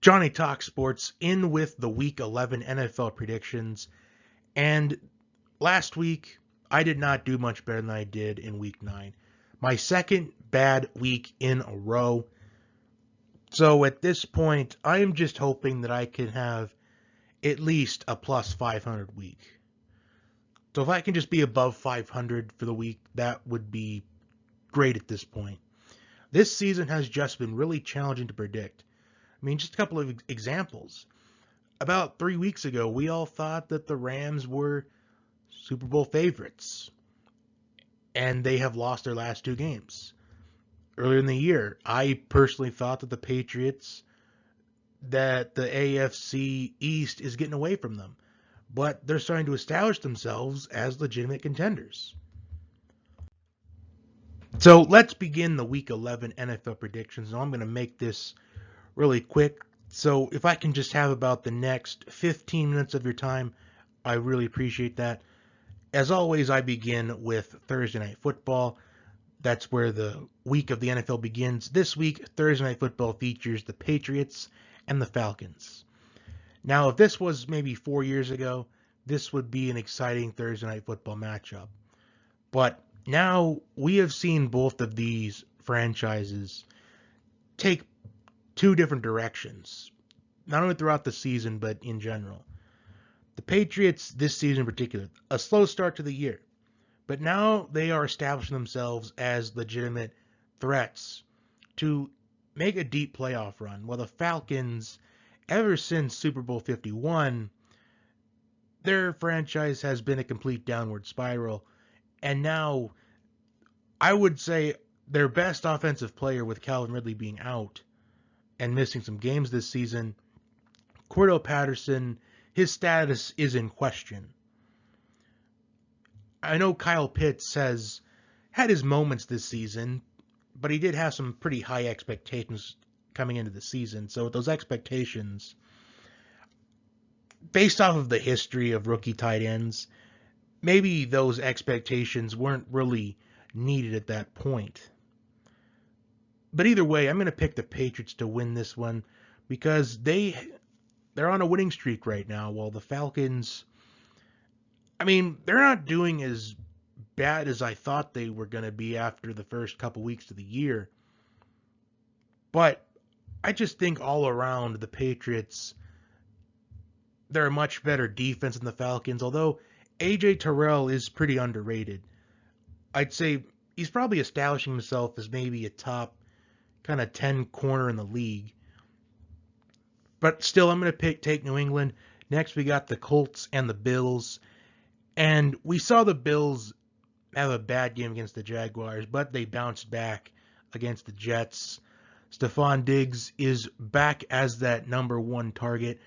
Johnny Talk Sports in with the Week 11 NFL predictions. And last week, I did not do much better than I did in Week 9. My second bad week in a row. So at this point, I am just hoping that I can have at least a plus 500 week. So if I can just be above 500 for the week, that would be great at this point. This season has just been really challenging to predict. I mean, just a couple of examples. About 3 weeks ago, we all thought that the Rams were Super Bowl favorites, and they have lost their last 2 games. Earlier in the year, I personally thought that the Patriots, that the AFC East is getting away from them, but they're starting to establish themselves as legitimate contenders. So let's begin the Week 11 NFL predictions, and I'm going to make this really quick. So if I can just have about the next 15 minutes of your time, I really appreciate that. As always, I begin with Thursday Night Football. That's where the week of the NFL begins. This week, Thursday Night Football features the Patriots and the Falcons. Now, if this was maybe 4 years ago, this would be an exciting Thursday Night Football matchup. But now we have seen both of these franchises take 2 different directions, not only throughout the season, but in general. The Patriots, this season in particular, a slow start to the year, but now they are establishing themselves as legitimate threats to make a deep playoff run, while the Falcons, ever since Super Bowl 51, their franchise has been a complete downward spiral, and now I would say their best offensive player, with Calvin Ridley being out and missing some games this season, Cordell Patterson, his status is in question. I know Kyle Pitts has had his moments this season, but he did have some pretty high expectations coming into the season. So with those expectations, based off of the history of rookie tight ends, maybe those expectations weren't really needed at that point. But either way, I'm going to pick the Patriots to win this one because they're on a winning streak right now, while the Falcons, I mean, they're not doing as bad as I thought they were going to be after the first couple weeks of the year. But I just think all around the Patriots, they're a much better defense than the Falcons, although A.J. Terrell is pretty underrated. I'd say he's probably establishing himself as maybe a top kind of 10 corner in the league. But still, I'm going to take New England. Next, we got the Colts and the Bills. And we saw the Bills have a bad game against the Jaguars, but they bounced back against the Jets. Stephon Diggs is back as that number 1 target,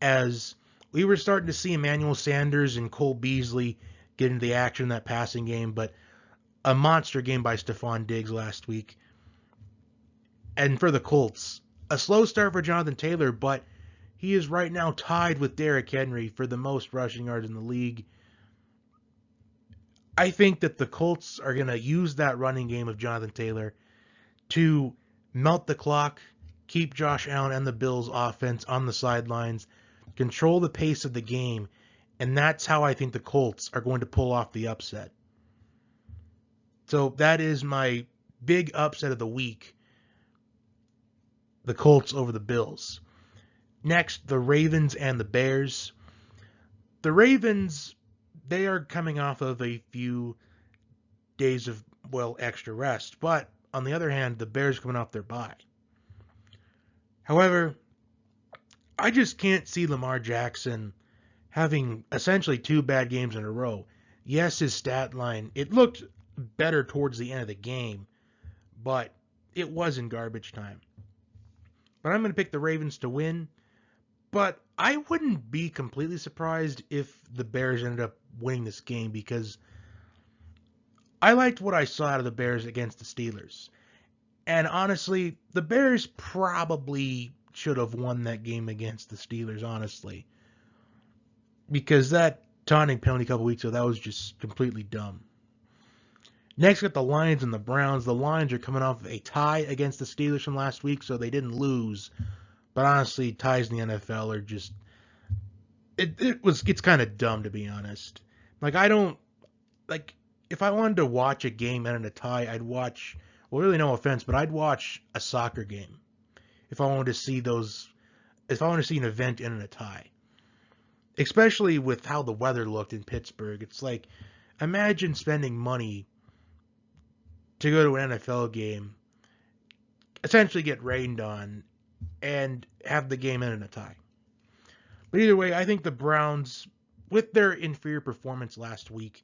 as we were starting to see Emmanuel Sanders and Cole Beasley get into the action in that passing game, but a monster game by Stephon Diggs last week. And for the Colts, a slow start for Jonathan Taylor, but he is right now tied with Derrick Henry for the most rushing yards in the league. I think that the Colts are going to use that running game of Jonathan Taylor to melt the clock, keep Josh Allen and the Bills' offense on the sidelines, control the pace of the game, and that's how I think the Colts are going to pull off the upset. So that is my big upset of the week, the Colts over the Bills. Next, the Ravens and the Bears. The Ravens, they are coming off of a few days of, extra rest. But on the other hand, the Bears coming off their bye. However, I just can't see Lamar Jackson having essentially 2 bad games in a row. Yes, his stat line, it looked better towards the end of the game, but it was in garbage time. But I'm going to pick the Ravens to win. But I wouldn't be completely surprised if the Bears ended up winning this game, because I liked what I saw out of the Bears against the Steelers. And honestly, the Bears probably should have won that game against the Steelers, honestly. Because that taunting penalty a couple weeks ago, that was just completely dumb. Next, we got the Lions and the Browns. The Lions are coming off of a tie against the Steelers from last week, so they didn't lose. But honestly, ties in the NFL are just it's kind of dumb, to be honest. Like I don't like if I wanted to watch a game and a tie, I'd watch. Well, really, no offense, but I'd watch a soccer game if I wanted to see those. If I want to see an event in a tie, especially with how the weather looked in Pittsburgh, it's like imagine spending money to go to an NFL game, essentially get rained on, and have the game end in a tie. But either way, I think the Browns, with their inferior performance last week,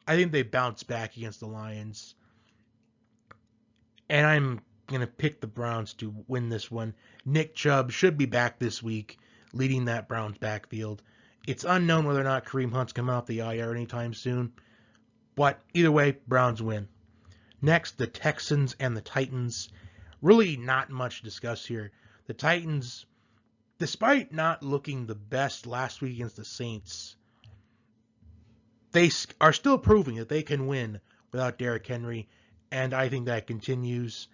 I think they bounced back against the Lions. And I'm going to pick the Browns to win this one. Nick Chubb should be back this week, leading that Browns backfield. It's unknown whether or not Kareem Hunt's coming off the IR anytime soon. But either way, Browns win. Next, the Texans and the Titans. Really not much to discuss here. The Titans, despite not looking the best last week against the Saints, they are still proving that they can win without Derrick Henry, and I think that continues.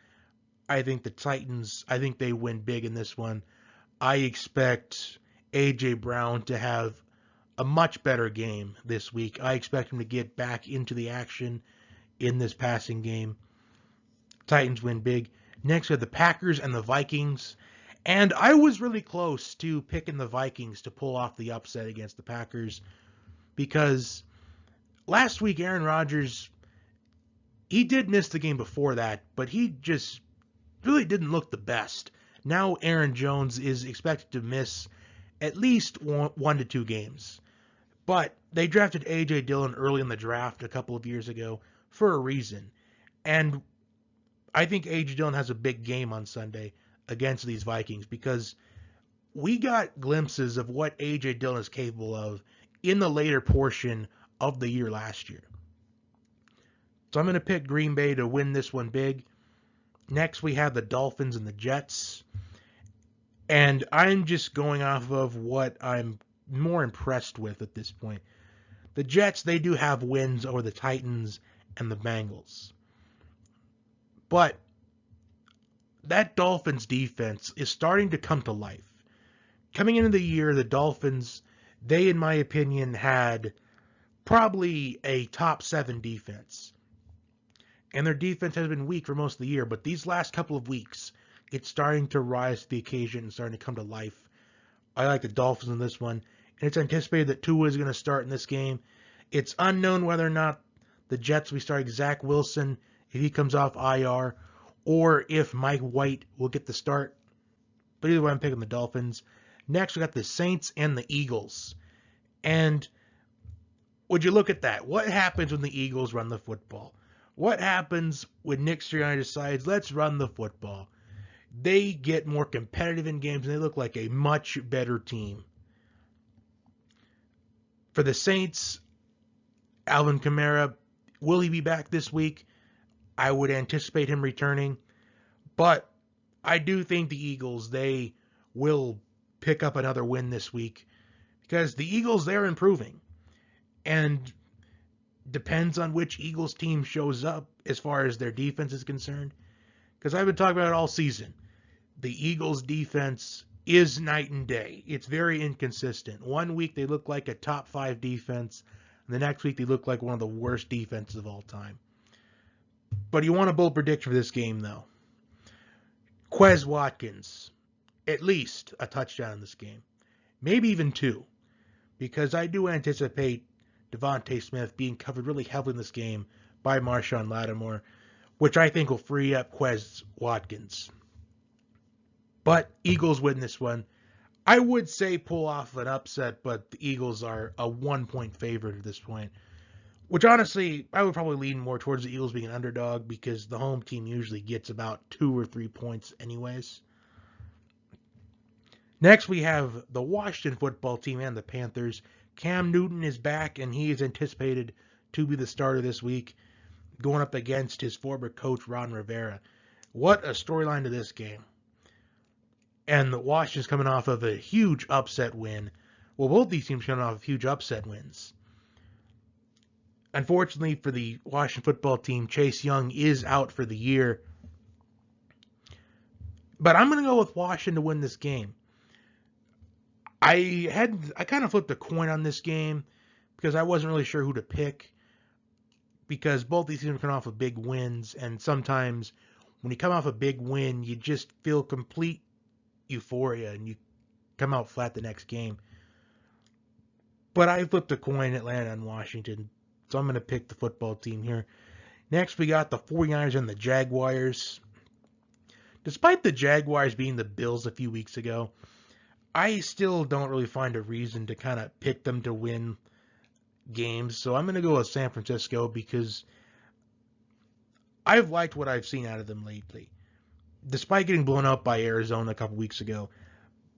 I think the Titans, I think they win big in this one. I expect A.J. Brown to have a much better game this week. I expect him to get back into the action in this passing game. Titans win big. Next, we have the Packers and the Vikings. And I was really close to picking the Vikings to pull off the upset against the Packers because last week Aaron Rodgers, he did miss the game before that, but he just really didn't look the best. Now Aaron Jones is expected to miss at least 1 to 2 games. But they drafted A.J. Dillon early in the draft a couple of years ago for a reason. And I think A.J. Dillon has a big game on Sunday against these Vikings because we got glimpses of what A.J. Dillon is capable of in the later portion of the year last year. So I'm going to pick Green Bay to win this one big. Next, we have the Dolphins and the Jets. And I'm just going off of what I'm more impressed with at this point. The Jets, they do have wins over the Titans and the Bengals. But that Dolphins defense is starting to come to life. Coming into the year, the Dolphins, they, in my opinion, had probably a top 7 defense. And their defense has been weak for most of the year, but these last couple of weeks, it's starting to rise to the occasion and starting to come to life. I like the Dolphins in this one, and it's anticipated that Tua is going to start in this game. It's unknown whether or not the Jets will be starting Zach Wilson if he comes off IR, or if Mike White will get the start. But either way, I'm picking the Dolphins. Next, we got the Saints and the Eagles. And would you look at that? What happens when the Eagles run the football? What happens when Nick Sirianni decides, let's run the football? They get more competitive in games, and they look like a much better team. For the Saints, Alvin Kamara, will he be back this week? I would anticipate him returning. But I do think the Eagles, they will pick up another win this week because the Eagles, they're improving. And depends on which Eagles team shows up as far as their defense is concerned. Because I've been talking about it all season. The Eagles' defense is night and day. It's very inconsistent. One week they look like a top 5 defense, and the next week they look like one of the worst defenses of all time. But you want a bold prediction for this game, though. Quez Watkins, at least a touchdown in this game. Maybe even 2. Because I do anticipate Devontae Smith being covered really heavily in this game by Marshawn Lattimore, which I think will free up Quez Watkins. But Eagles win this one. I would say pull off an upset, but the Eagles are a 1-point favorite at this point. Which honestly, I would probably lean more towards the Eagles being an underdog because the home team usually gets about 2 or 3 points anyways. Next, we have the Washington football team and the Panthers. Cam Newton is back, and he is anticipated to be the starter this week, going up against his former coach, Ron Rivera. What a storyline to this game. And the Washington's coming off of a huge upset win. Well, both these teams coming off of huge upset wins. Unfortunately for the Washington football team, Chase Young is out for the year. But I'm going to go with Washington to win this game. I kind of flipped a coin on this game because I wasn't really sure who to pick, because both these teams are coming off of big wins, and sometimes when you come off a big win, you just feel complete euphoria and you come out flat the next game. But I flipped a coin, Atlanta and Washington, so I'm going to pick the football team here. Next, we got the 49ers and the Jaguars. Despite the Jaguars being the Bills a few weeks ago, I still don't really find a reason to kind of pick them to win games. So I'm going to go with San Francisco because I've liked what I've seen out of them lately. Despite getting blown out by Arizona a couple weeks ago,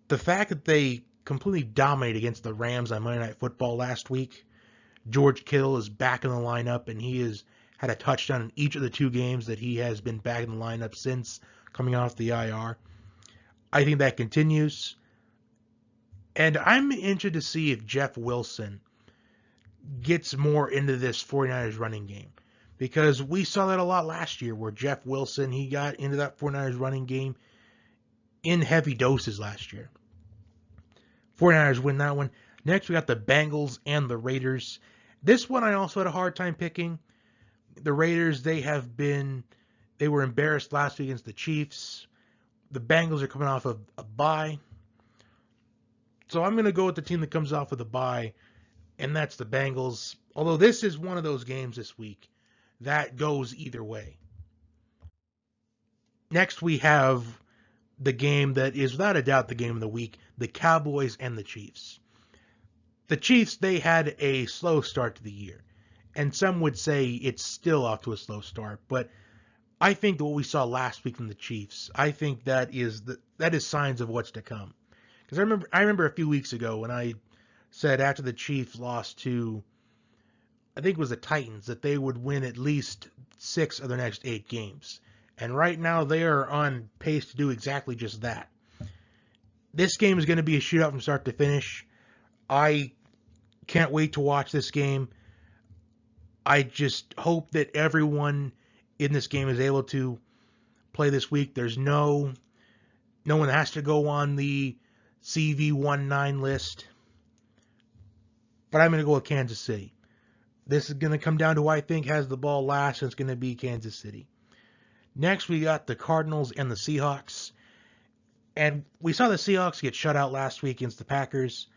the fact that they completely dominated against the Rams on Monday Night Football last week, George Kittle is back in the lineup, and he has had a touchdown in each of the 2 games that he has been back in the lineup since coming off the IR. I think that continues. And I'm interested to see if Jeff Wilson gets more into this 49ers running game. Because we saw that a lot last year where Jeff Wilson, he got into that 49ers running game in heavy doses last year. 49ers win that one. Next, we got the Bengals and the Raiders. This one I also had a hard time picking. The Raiders, they were embarrassed last week against the Chiefs. The Bengals are coming off of a bye. So I'm going to go with the team that comes off of the bye, and that's the Bengals. Although this is one of those games this week that goes either way. Next, we have the game that is without a doubt the game of the week, the Cowboys and the Chiefs. The Chiefs, they had a slow start to the year, and some would say it's still off to a slow start, but I think that what we saw last week from the Chiefs, I think that is signs of what's to come. Because I remember a few weeks ago when I said after the Chiefs lost to, I think it was the Titans, that they would win at least 6 of their next 8 games. And right now they are on pace to do exactly just that. This game is going to be a shootout from start to finish. I can't wait to watch this game. I just hope that everyone in this game is able to play this week. There's no one has to go on the CV19 list. But I'm going to go with Kansas City. This is going to come down to who I think has the ball last, and it's going to be Kansas City. Next, we got the Cardinals and the Seahawks. And we saw the Seahawks get shut out last week against the Packers.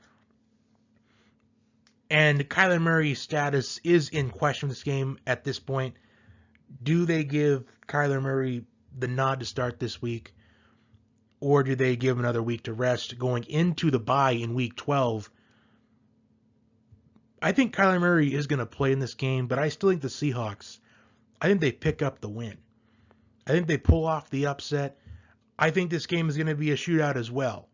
And Kyler Murray's status is in question in this game at this point. Do they give Kyler Murray the nod to start this week? Or do they give him another week to rest going into the bye in week 12? I think Kyler Murray is going to play in this game, but I still think the Seahawks, I think they pick up the win. I think they pull off the upset. I think this game is going to be a shootout as well.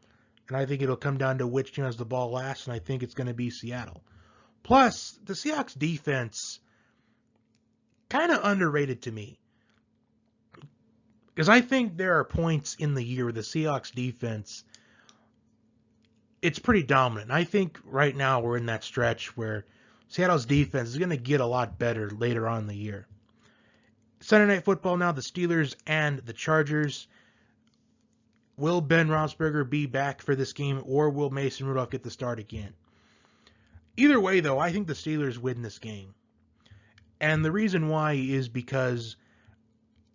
And I think it'll come down to which team has the ball last, and I think it's going to be Seattle. Plus, the Seahawks defense, kind of underrated to me. Because I think there are points in the year where the Seahawks defense, it's pretty dominant. I think right now we're in that stretch where Seattle's defense is going to get a lot better later on in the year. Sunday Night Football now, the Steelers and the Chargers. Will Ben Roethlisberger be back for this game, or will Mason Rudolph get the start again? Either way, though, I think the Steelers win this game. And the reason why is because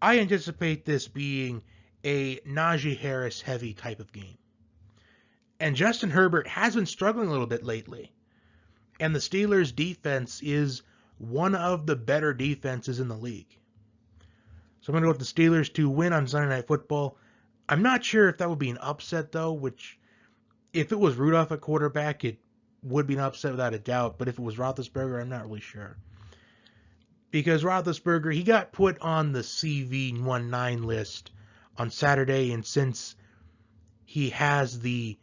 I anticipate this being a Najee Harris heavy type of game. And Justin Herbert has been struggling a little bit lately. And the Steelers' defense is one of the better defenses in the league. So I'm going to go with the Steelers to win on Sunday Night Football. I'm not sure if that would be an upset, though, which if it was Rudolph at quarterback, it would be an upset without a doubt. But if it was Roethlisberger, I'm not really sure. Because Roethlisberger, he got put on the CV19 list on Saturday, and since he has the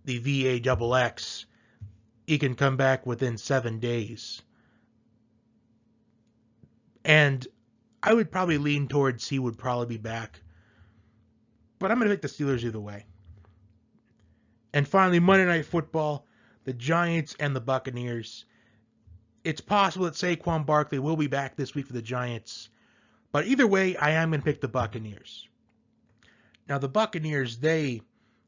VAXX, he can come back within 7 days. And I would probably lean towards he would probably be back. But I'm going to pick the Steelers either way. And finally, Monday Night Football, the Giants and the Buccaneers. It's possible that Saquon Barkley will be back this week for the Giants. But either way, I am going to pick the Buccaneers. Now, the Buccaneers, they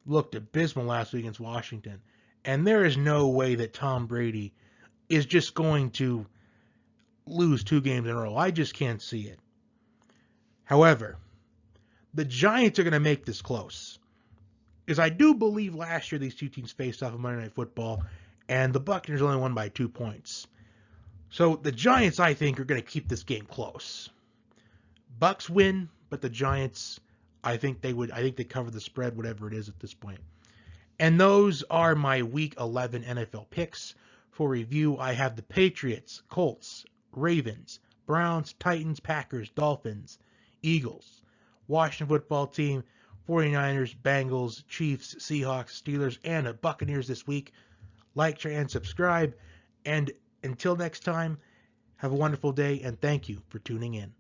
looked abysmal last week against Washington. And there is no way that Tom Brady is just going to lose 2 games in a row. I just can't see it. However, the Giants are going to make this close. Because I do believe last year these two teams faced off in Monday Night Football, and the Buccaneers only won by 2 points. So the Giants, I think, are going to keep this game close. Bucs win, but the Giants, I think they cover the spread, whatever it is at this point. And those are my Week 11 NFL picks. For review, I have the Patriots, Colts, Ravens, Browns, Titans, Packers, Dolphins, Eagles, Washington Football Team, 49ers, Bengals, Chiefs, Seahawks, Steelers, and Buccaneers this week. Like, share, and subscribe. And until next time, have a wonderful day, and thank you for tuning in.